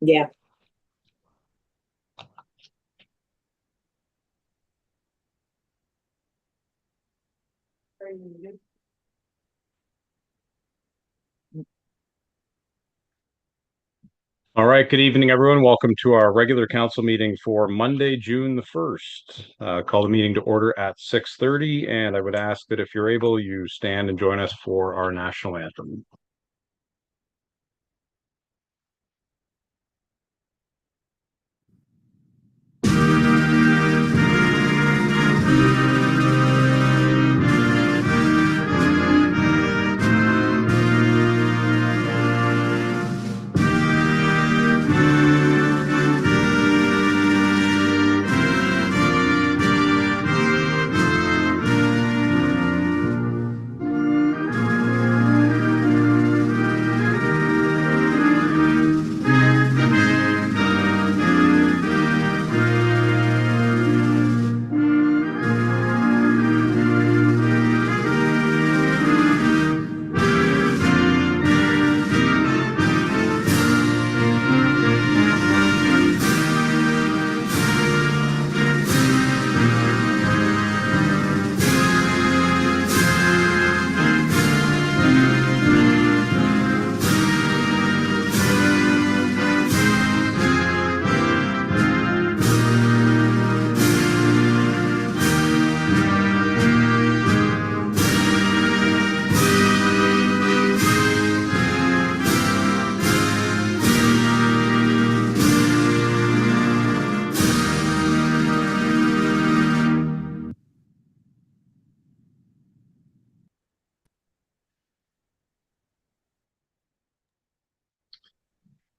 Yeah. All right, good evening, everyone. Welcome to our regular council meeting for Monday, June the 1st. Call the meeting to order at 6:30, and I would ask that if you're able, you stand and join us for our national anthem.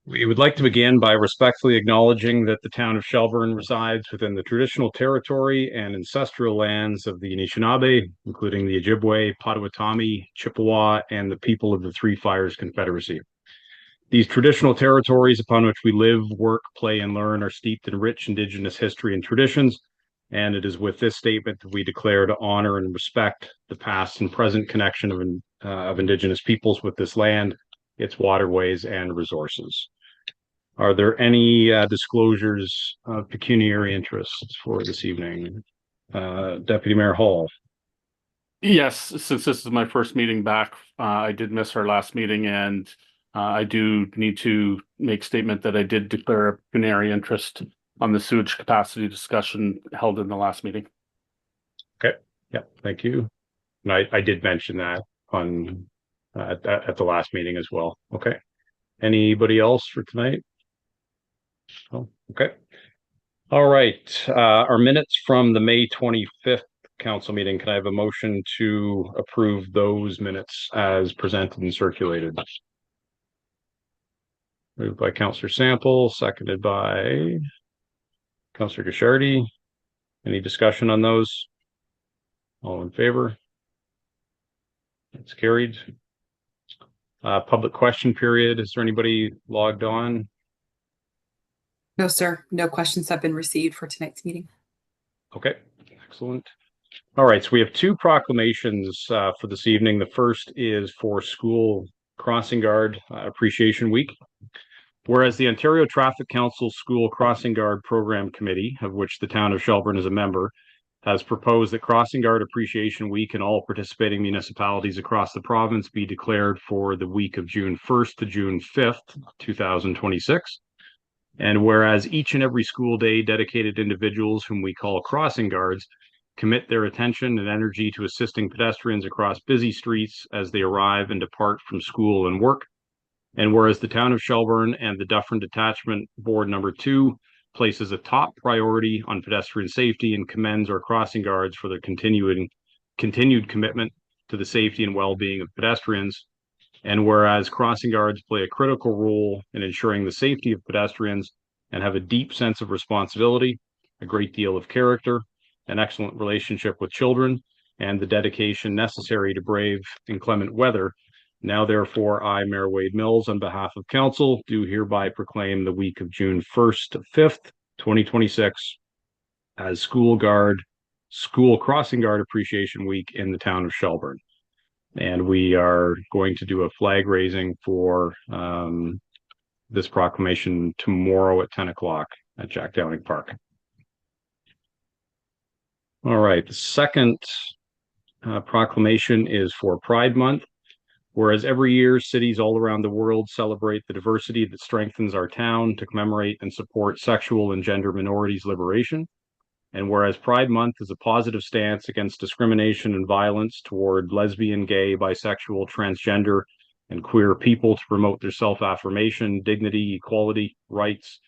We would like to begin by respectfully acknowledging that the town of Shelburne resides within the traditional territory and ancestral lands of the Anishinaabe, including the Ojibwe, Potawatomi, Chippewa, and the people of the Three Fires Confederacy. These traditional territories upon which we live, work, play, and learn are steeped in rich Indigenous history and traditions, and it is with this statement that we declare to honor and respect the past and present connection of Indigenous peoples with this land, its waterways, and resources. Are there any disclosures of pecuniary interest for this evening? Deputy Mayor Hall. Yes, since this is my first meeting back, I did miss our last meeting, and I do need to make statement that I did declare a pecuniary interest on the sewage capacity discussion held in the last meeting. Okay. Yeah, thank you. And I did mention that on at the last meeting as well. Okay. Anybody else for tonight? Oh, okay. All right. Our minutes from the May 25th council meeting. Can I have a motion to approve those minutes as presented and circulated? Moved by Councillor Sample, seconded by Councillor Guichardi. Any discussion on those? All in favor? It's carried. Public question period. Is there anybody logged on? No, sir. No questions have been received for tonight's meeting. Okay, excellent. All right, so we have two proclamations for this evening. The first is for School Crossing Guard Appreciation Week. Whereas the Ontario Traffic Council School Crossing Guard Program Committee, of which the town of Shelburne is a member, has proposed that Crossing Guard Appreciation Week in all participating municipalities across the province be declared for the week of June 1st to June 5th, 2026. And whereas each and every school day, dedicated individuals whom we call crossing guards commit their attention and energy to assisting pedestrians across busy streets as they arrive and depart from school and work. And whereas the town of Shelburne and the Dufferin Detachment Board Number 2 places a top priority on pedestrian safety and commends our crossing guards for their continued commitment to the safety and well-being of pedestrians. And whereas crossing guards play a critical role in ensuring the safety of pedestrians and have a deep sense of responsibility, a great deal of character, an excellent relationship with children, and the dedication necessary to brave inclement weather, now therefore I, Mayor Wade Mills, on behalf of council, do hereby proclaim the week of June 1st to 5th, 2026 as School Crossing Guard Appreciation Week in the town of Shelburne. And we are going to do a flag raising for this proclamation tomorrow at 10 o'clock at Jack Downing Park. All right, the second proclamation is for Pride Month. Whereas every year, cities all around the world celebrate the diversity that strengthens our town to commemorate and support sexual and gender minorities' liberation. And whereas Pride Month is a positive stance against discrimination and violence toward lesbian, gay, bisexual, transgender, and queer people to promote their self-affirmation, dignity, equality, rights,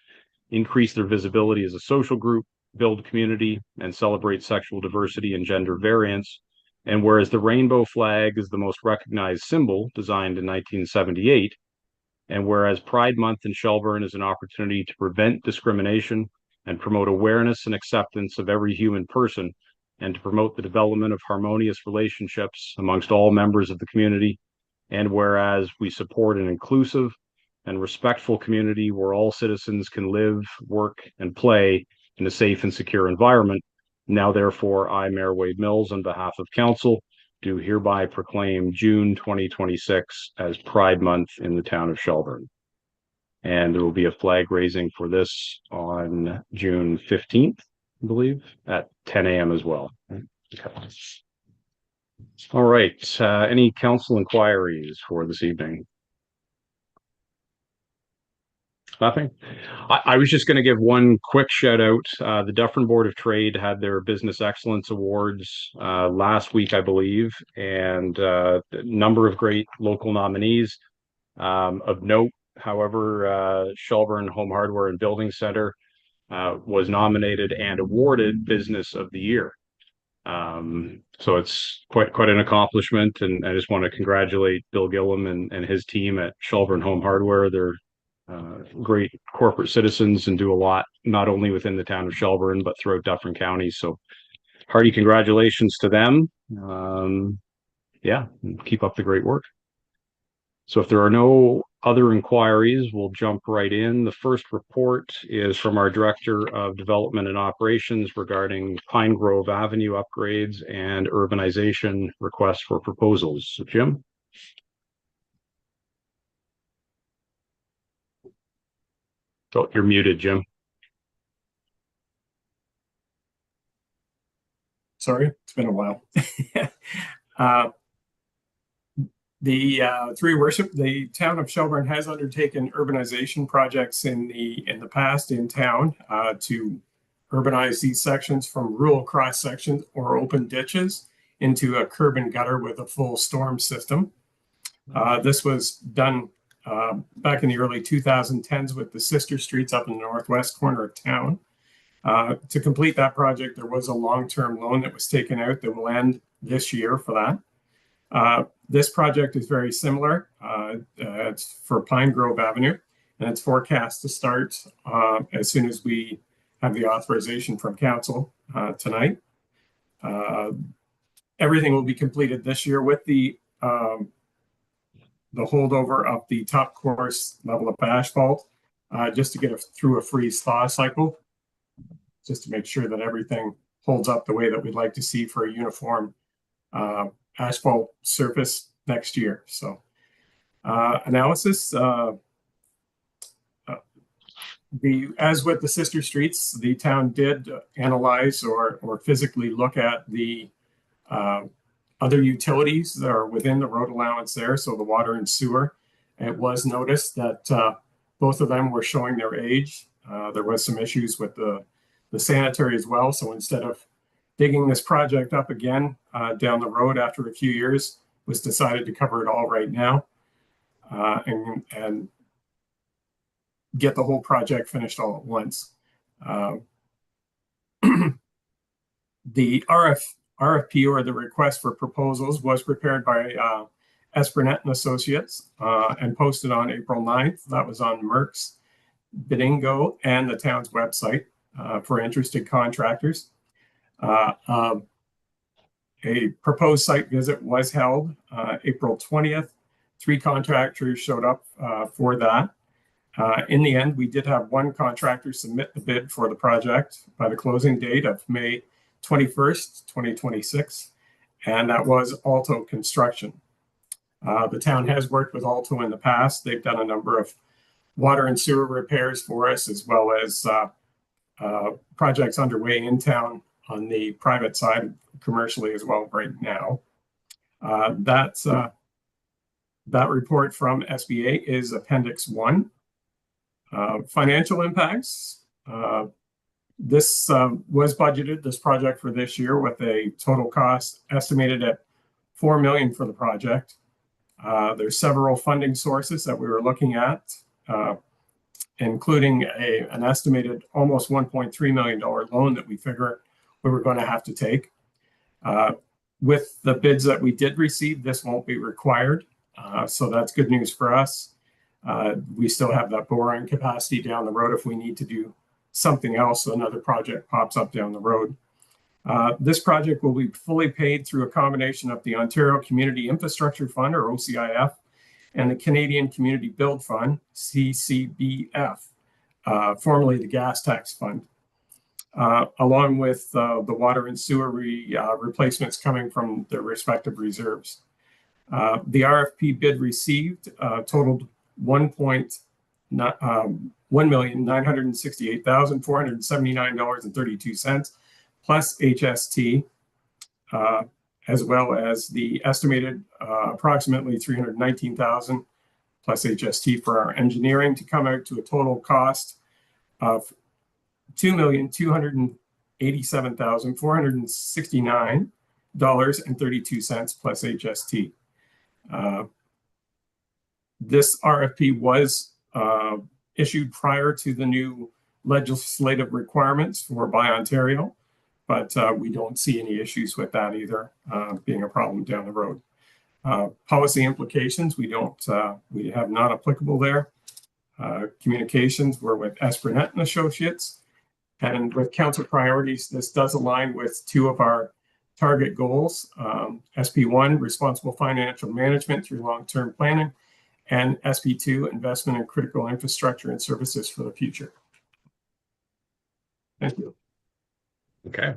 increase their visibility as a social group, build community, and celebrate sexual diversity and gender variance. And whereas the rainbow flag is the most recognized symbol, designed in 1978, and whereas Pride Month in Shelburne is an opportunity to prevent discrimination and promote awareness and acceptance of every human person, and to promote the development of harmonious relationships amongst all members of the community, and whereas we support an inclusive and respectful community where all citizens can live, work, and play in a safe and secure environment. Now, therefore, I, Mayor Wade Mills, on behalf of Council, do hereby proclaim June 2026 as Pride Month in the town of Shelburne. And there will be a flag raising for this on June 15th, I believe, at 10 a.m. as well. Okay. All right, any council inquiries for this evening? Nothing. I was just going to give one quick shout out. The Dufferin Board of Trade had their Business Excellence Awards last week, I believe, and a number of great local nominees. Of note, however, Shelburne Home Hardware and Building Center was nominated and awarded Business of the Year. So it's quite an accomplishment, and I just want to congratulate Bill Gillum and his team at Shelburne Home Hardware. They're great corporate citizens and do a lot, not only within the town of Shelburne, but throughout Dufferin County. So hearty congratulations to them. Yeah, keep up the great work. So if there are no other inquiries, we'll jump right in. The first report is from our Director of Development and Operations regarding Pine Grove Avenue upgrades and urbanization requests for proposals. So, Jim? Oh, you're muted, Jim. Sorry, it's been a while. The town of Shelburne has undertaken urbanization projects in the past in town to urbanize these sections from rural cross sections or open ditches into a curb and gutter with a full storm system. This was done back in the early 2010s with the sister streets up in the northwest corner of town. To complete that project, there was a long-term loan that was taken out that will end this year for that. This project is very similar. It's for Pine Grove Avenue, and it's forecast to start as soon as we have the authorization from council tonight. Everything will be completed this year with the holdover of the top course level of asphalt, just to get through a freeze-thaw cycle, just to make sure that everything holds up the way that we'd like to see for a uniform asphalt surface next year. So analysis, as with the sister streets, the town did analyze or physically look at the other utilities that are within the road allowance there, so the water and sewer. It was noticed that both of them were showing their age. There was some issues with the sanitary as well. So instead of digging this project up again down the road after a few years, was decided to cover it all right now and get the whole project finished all at once. The RFP, or the request for proposals, was prepared by Espernette and Associates and posted on April 9th. That was on Merck's, Bidingo, and the town's website for interested contractors. A proposed site visit was held April 20th. 3 contractors showed up for that. In the end, we did have one contractor submit the bid for the project by the closing date of May 21st, 2026, and that was Alto Construction. The town has worked with Alto in the past. They've done a number of water and sewer repairs for us, as well as projects underway in town on the private side, commercially as well right now. That report from SBA is Appendix 1. Financial impacts. This was budgeted, this project, for this year, with a total cost estimated at $4 million for the project. There's several funding sources that we were looking at, including an estimated almost $1.3 million loan that we figure we were going to have to take. With the bids that we did receive, this won't be required. So that's good news for us. We still have that borrowing capacity down the road if we need to do something else, so another project pops up down the road. This project will be fully paid through a combination of the Ontario Community Infrastructure Fund, or OCIF, and the Canadian Community Build Fund, CCBF, formerly the Gas Tax Fund, along with the water and sewer replacements coming from their respective reserves. The RFP bid received totaled $1,968,479.32 plus HST, as well as the estimated approximately $319,000 plus HST for our engineering, to come out to a total cost of $2,287,469.32 plus HST. This RFP was issued prior to the new legislative requirements for Buy Ontario, but we don't see any issues with that either being a problem down the road. Policy implications, we have not applicable there. Communications, we're with Esprinet and Associates. And with council priorities, this does align with two of our target goals. SP1, responsible financial management through long-term planning, and SP2, investment in critical infrastructure and services for the future. Thank you. Okay.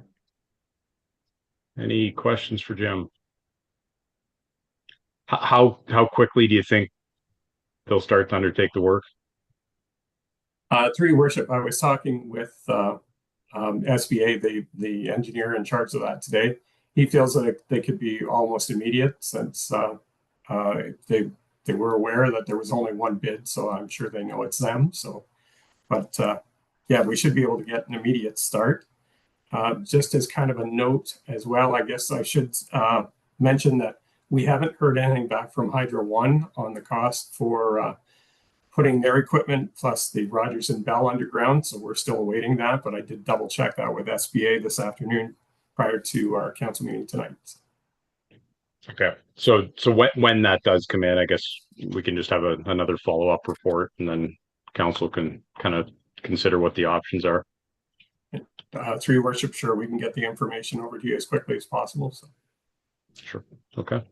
Any questions for Jim? How quickly do you think they'll start to undertake the work? Through your worship, I was talking with SBA, the engineer in charge of that today. He feels that they could be almost immediate, since they were aware that there was only one bid, so I'm sure they know it's them. So, but yeah, we should be able to get an immediate start. Just as kind of a note as well, I guess I should mention that we haven't heard anything back from Hydro One on the cost for putting their equipment plus the Rogers and Bell underground. So we're still awaiting that, but I did double check that with SBA this afternoon prior to our council meeting tonight. Okay, so when that does come in, I guess we can just have another follow-up report, and then council can kind of consider what the options are. Through your worship, sure, we can get the information over to you as quickly as possible. So. Sure. Okay.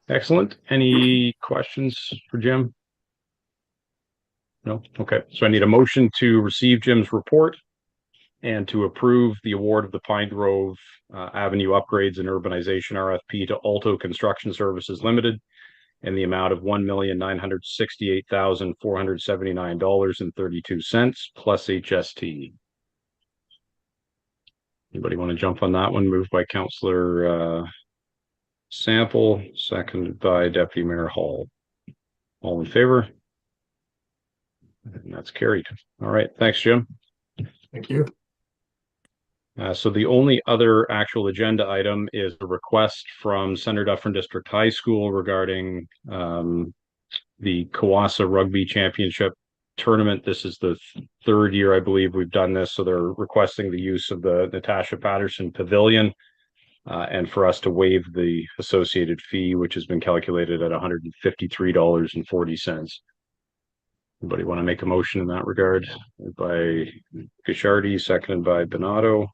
Excellent. Any questions for Jim? No? Okay. So I need a motion to receive Jim's report and to approve the award of the Pine Grove Avenue upgrades and urbanization RFP to Alto Construction Services Limited in the amount of $1,968,479.32 plus HST. Anybody want to jump on that one? Moved by Councillor Sample, seconded by Deputy Mayor Hall. All in favor? And that's carried. All right. Thanks, Jim. Thank you. So the only other actual agenda item is a request from Senator Dufferin District High School regarding the Kawasa Rugby Championship tournament. This is the third year, I believe, we've done this. So they're requesting the use of the Natasha Patterson Pavilion and for us to waive the associated fee, which has been calculated at $153.40. Anybody want to make a motion in that regard? By Guichardi, seconded by Donato.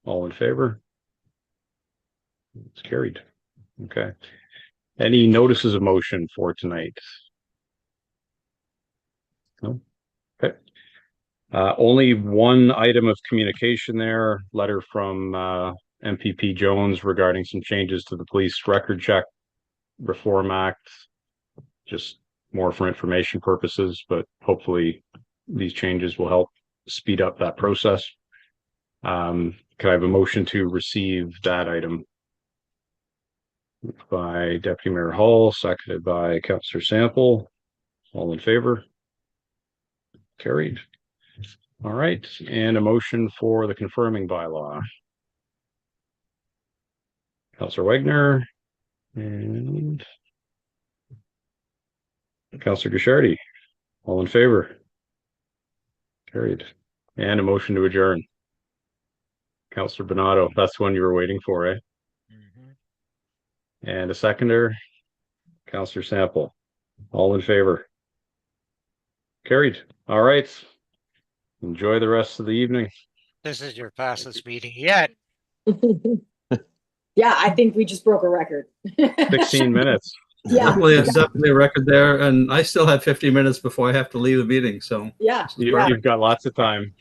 All in favor? It's carried. Okay. Any notices of motion for tonight? No? Okay. Only one item of communication there, letter from MPP Jones regarding some changes to the Police Record Check Reform Act. just more for information purposes, but hopefully these changes will help speed up that process. Can I have a motion to receive that item? By Deputy Mayor Hall, seconded by Councillor Sample. All in favor? Carried. All right, and a motion for the confirming bylaw. Councillor Wagner and Councillor Guichardi. All in favor? Carried. And a motion to adjourn. Councillor Donato, that's the one you were waiting for, eh? And a seconder, Councillor Sample. All in favor? Carried. All right. Enjoy the rest of the evening. This is your fastest meeting yet. Yeah, I think we just broke a record. 16 minutes. Yeah, Definitely, it's definitely a record there, and I still have 50 minutes before I have to leave the meeting, so. yeah. You've got lots of time.